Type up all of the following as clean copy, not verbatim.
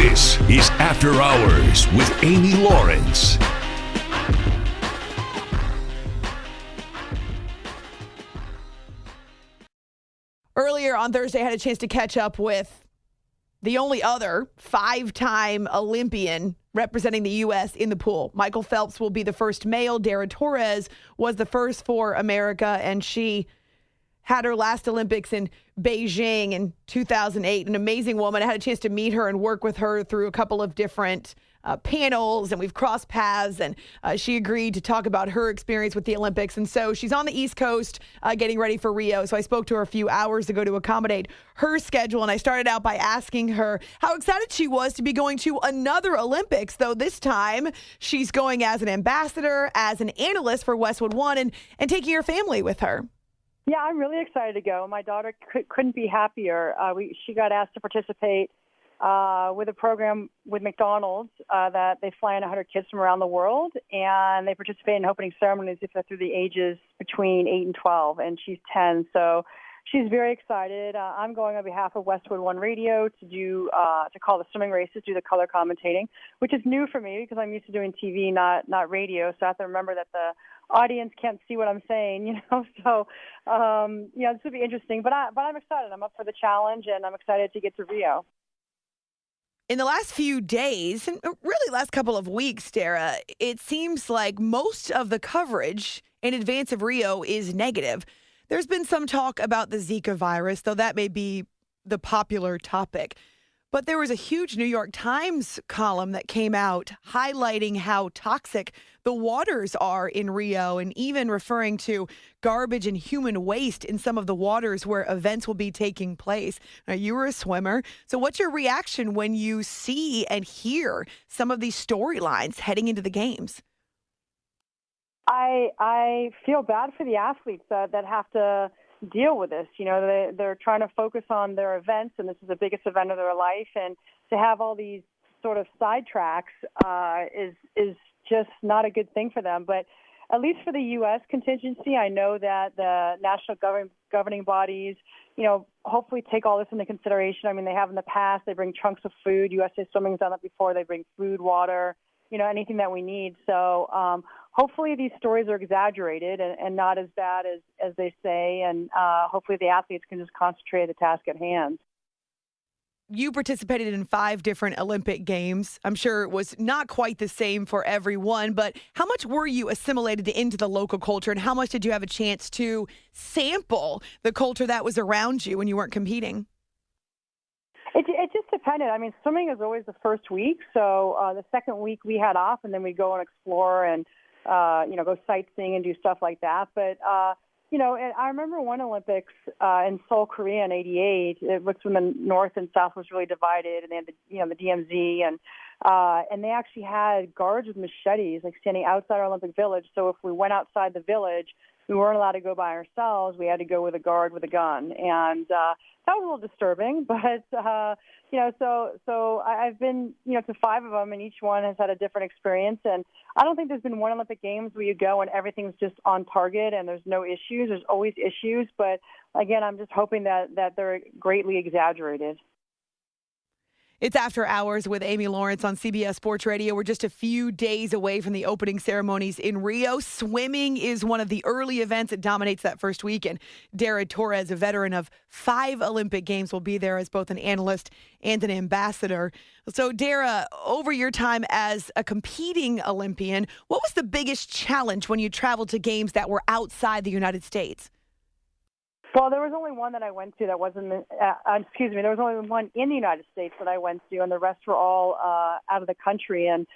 This is After Hours with Amy Lawrence. Earlier on Thursday, I had a chance to catch up with the only other five-time Olympian representing the U.S. in the pool. Michael Phelps will be the first male. Dara Torres was the first for America, and she had her last Olympics in Beijing in 2008. An amazing woman. I had a chance to meet her and work with her through a couple of different panels, and we've crossed paths, and she agreed to talk about her experience with the Olympics. And so she's on the East Coast getting ready for Rio. So I spoke to her a few hours ago to accommodate her schedule, and I started out by asking her how excited she was to be going to another Olympics, though this time she's going as an ambassador, as an analyst for Westwood One, and taking her family with her. Yeah, I'm really excited to go. My daughter couldn't be happier. She got asked to participate with a program with McDonald's that they fly in 100 kids from around the world, and they participate in opening ceremonies if they're through the ages between 8 and 12, and she's 10. So she's very excited. I'm going on behalf of Westwood One Radio to call the swimming races, do the color commentating, which is new for me because I'm used to doing TV, not radio. So I have to remember that the audience can't see what I'm saying, So, this would be interesting. But I'm excited. I'm up for the challenge, and I'm excited to get to Rio. In the last few days, and really last couple of weeks, Dara, it seems like most of the coverage in advance of Rio is negative. There's been some talk about the Zika virus, though that may be the popular topic. But there was a huge New York Times column that came out highlighting how toxic the waters are in Rio, and even referring to garbage and human waste in some of the waters where events will be taking place. Now, you were a swimmer, so what's your reaction when you see and hear some of these storylines heading into the games? I feel bad for the athletes that have to deal with this. They're trying to focus on their events, and this is the biggest event of their life, and to have all these sort of sidetracks is just not a good thing for them. But at least for the U.S. contingency, I know that the national governing bodies, hopefully take all this into consideration. I mean, they have in the past. They bring trunks of food. USA Swimming's done that before. They bring food, water, anything that we need. So hopefully these stories are exaggerated and not as bad as they say, and hopefully the athletes can just concentrate on the task at hand. You participated in 5 different Olympic Games. I'm sure it was not quite the same for everyone, but how much were you assimilated into the local culture, and how much did you have a chance to sample the culture that was around you when you weren't competing? It just depended. I mean, swimming is always the first week, so the second week we had off, and then we'd go and explore and go sightseeing and do stuff like that. But and I remember one Olympics in Seoul, Korea in '88. It was when the North and South was really divided, and they had the DMZ, and they actually had guards with machetes, like standing outside our Olympic Village. So if we went outside the village, we weren't allowed to go by ourselves. We had to go with a guard with a gun, and that was a little disturbing. But so I've been to 5 of them, and each one has had a different experience. And I don't think there's been one Olympic Games where you go and everything's just on target and there's no issues. There's always issues, but again, I'm just hoping that they're greatly exaggerated. It's After Hours with Amy Lawrence on CBS Sports Radio. We're just a few days away from the opening ceremonies in Rio. Swimming is one of the early events that dominates that first week. And Dara Torres, a veteran of 5 Olympic Games, will be there as both an analyst and an ambassador. So, Dara, over your time as a competing Olympian, what was the biggest challenge when you traveled to games that were outside the United States? Well, there was only one that I went to that wasn't, there was only one in the United States that I went to, and the rest were all out of the country. And,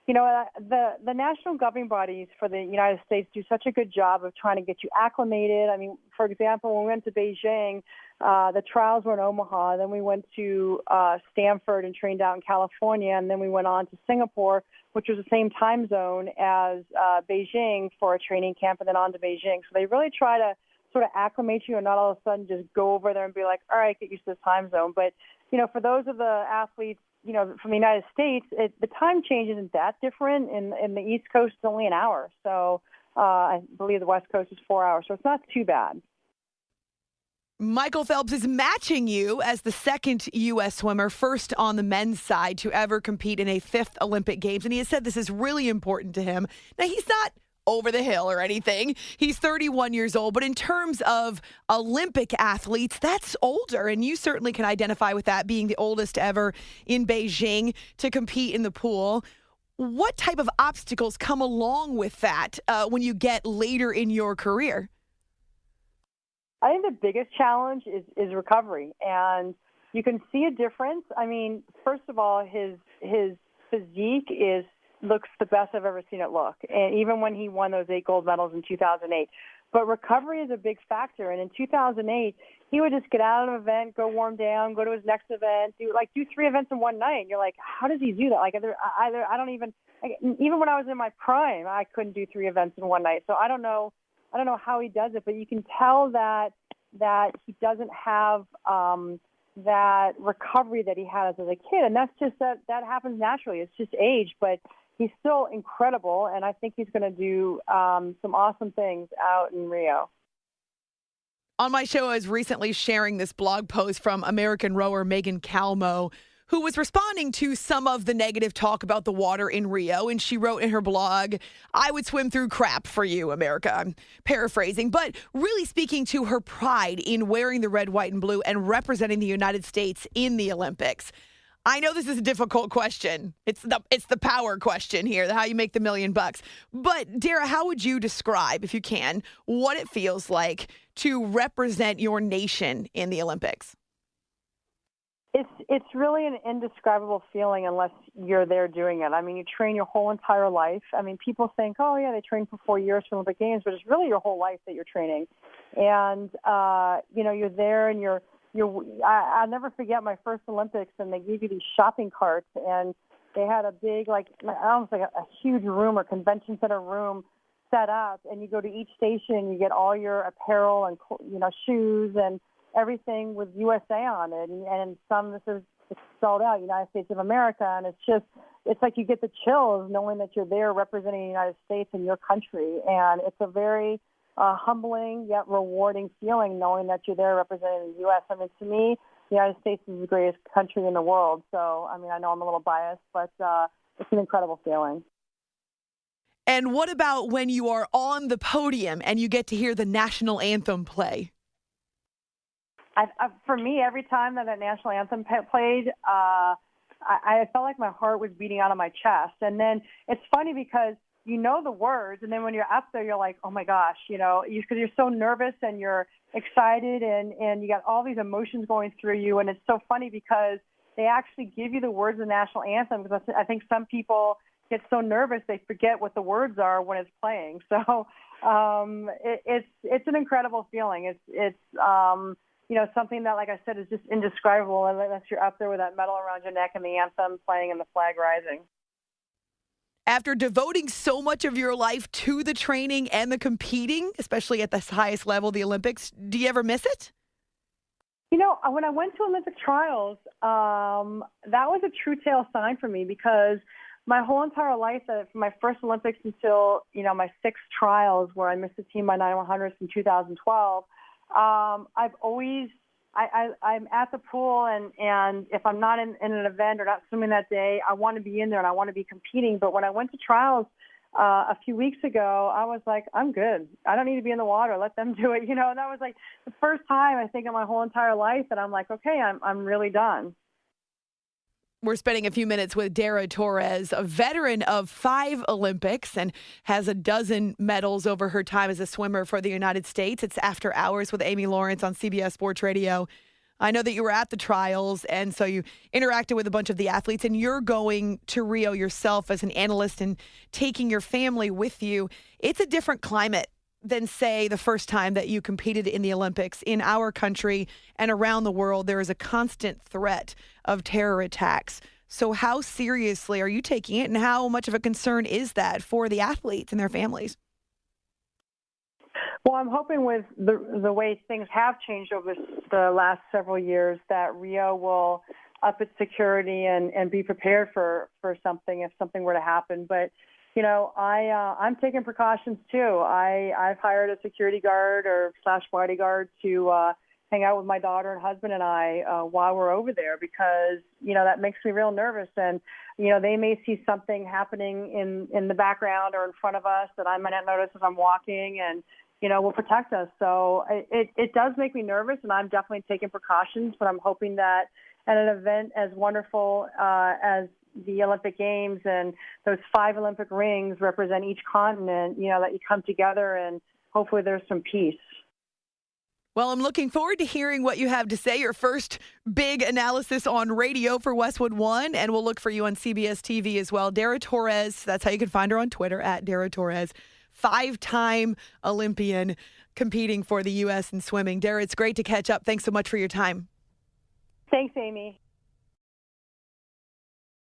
the national governing bodies for the United States do such a good job of trying to get you acclimated. I mean, for example, when we went to Beijing, the trials were in Omaha. Then we went to Stanford and trained out in California, and then we went on to Singapore, which was the same time zone as Beijing for a training camp, and then on to Beijing. So they really try to sort of acclimate you and not all of a sudden just go over there and be like, all right, get used to this time zone. But, for those of the athletes, from the United States, the time change isn't that different. In the East Coast, it's only an hour. So I believe the West Coast is 4 hours. So it's not too bad. Michael Phelps is matching you as the second U.S. swimmer, first on the men's side to ever compete in a fifth Olympic Games. And he has said this is really important to him. Now, he's not over the hill or anything. He's 31 years old. But in terms of Olympic athletes, that's older. And you certainly can identify with that, being the oldest ever in Beijing to compete in the pool. What type of obstacles come along with that when you get later in your career? I think the biggest challenge is recovery, and you can see a difference. I mean, first of all, his physique looks the best I've ever seen it look, and even when he won those 8 gold medals in 2008. But recovery is a big factor, and in 2008, he would just get out of an event, go warm down, go to his next event, do 3 events in one night. And you're like, how does he do that? Like, I don't even when I was in my prime, I couldn't do 3 events in one night. So I don't know how he does it, but you can tell that he doesn't have that recovery that he had as a kid, and that's just that happens naturally. It's just age, but he's still incredible, and I think he's going to do some awesome things out in Rio. On my show, I was recently sharing this blog post from American rower Megan Calmo, who was responding to some of the negative talk about the water in Rio. And she wrote in her blog, "I would swim through crap for you, America." I'm paraphrasing, but really speaking to her pride in wearing the red, white, and blue and representing the United States in the Olympics. I know this is a difficult question. It's the power question here, how you make the $1 million. But Dara, how would you describe, if you can, what it feels like to represent your nation in the Olympics? It's really an indescribable feeling unless you're there doing it. I mean, you train your whole entire life. I mean, people think, oh, yeah, they train for 4 years for Olympic Games, but it's really your whole life that you're training. And, you're there and I'll never forget my first Olympics, and they gave you these shopping carts, and they had a big, almost like a huge room or convention center room set up, and you go to each station, you get all your apparel and, shoes and everything with USA on it, and some this is spelled out United States of America, and it's like you get the chills knowing that you're there representing the United States and your country, and it's a very humbling yet rewarding feeling knowing that you're there representing the U.S. I mean, to me, the United States is the greatest country in the world, so I mean, I know I'm a little biased, but it's an incredible feeling. And what about when you are on the podium and you get to hear the national anthem play? For me, every time that national anthem played, I felt like my heart was beating out of my chest. And then it's funny because you know the words, and then when you're up there, you're like, oh my gosh, because you're so nervous and you're excited, and you got all these emotions going through you. And it's so funny because they actually give you the words of the national anthem, because I think some people get so nervous they forget what the words are when it's playing. So it's an incredible feeling. It's something that, like I said, is just indescribable unless you're up there with that medal around your neck and the anthem playing and the flag rising. After devoting so much of your life to the training and the competing, especially at the highest level, the Olympics, do you ever miss it? When I went to Olympic trials, that was a true tale sign for me, because my whole entire life, from my first Olympics until, my 6 trials where I missed the team by 9/100ths in 2012, I've always, I'm at the pool, and if I'm not in an event or not swimming that day, I want to be in there and I want to be competing. But when I went to trials a few weeks ago, I was like, I'm good. I don't need to be in the water. Let them do it. And that was like the first time, I think, in my whole entire life that I'm like, okay, I'm really done. We're spending a few minutes with Dara Torres, a veteran of 5 Olympics and has a dozen medals over her time as a swimmer for the United States. It's After Hours with Amy Lawrence on CBS Sports Radio. I know that you were at the trials, and so you interacted with a bunch of the athletes, and you're going to Rio yourself as an analyst and taking your family with you. It's a different climate than, say, the first time that you competed in the Olympics. In our country and around the world, there is a constant threat of terror attacks. So how seriously are you taking it, and how much of a concern is that for the athletes and their families? Well, I'm hoping with the way things have changed over the last several years that Rio will up its security and be prepared for something if something were to happen. But I'm taking precautions too. I've hired a security guard or / bodyguard to hang out with my daughter and husband and I while we're over there, because, that makes me real nervous. And, they may see something happening in the background or in front of us that I might not notice as I'm walking, and, will protect us. So it does make me nervous, and I'm definitely taking precautions, but I'm hoping that at an event as wonderful as the Olympic Games, and those 5 Olympic rings represent each continent, that you come together and hopefully there's some peace. Well, I'm looking forward to hearing what you have to say, your first big analysis on radio for Westwood One, and we'll look for you on CBS TV as well. Dara Torres, that's how you can find her on Twitter, at Dara Torres, 5-time Olympian competing for the U.S. in swimming. Dara, it's great to catch up. Thanks so much for your time. Thanks, Amy.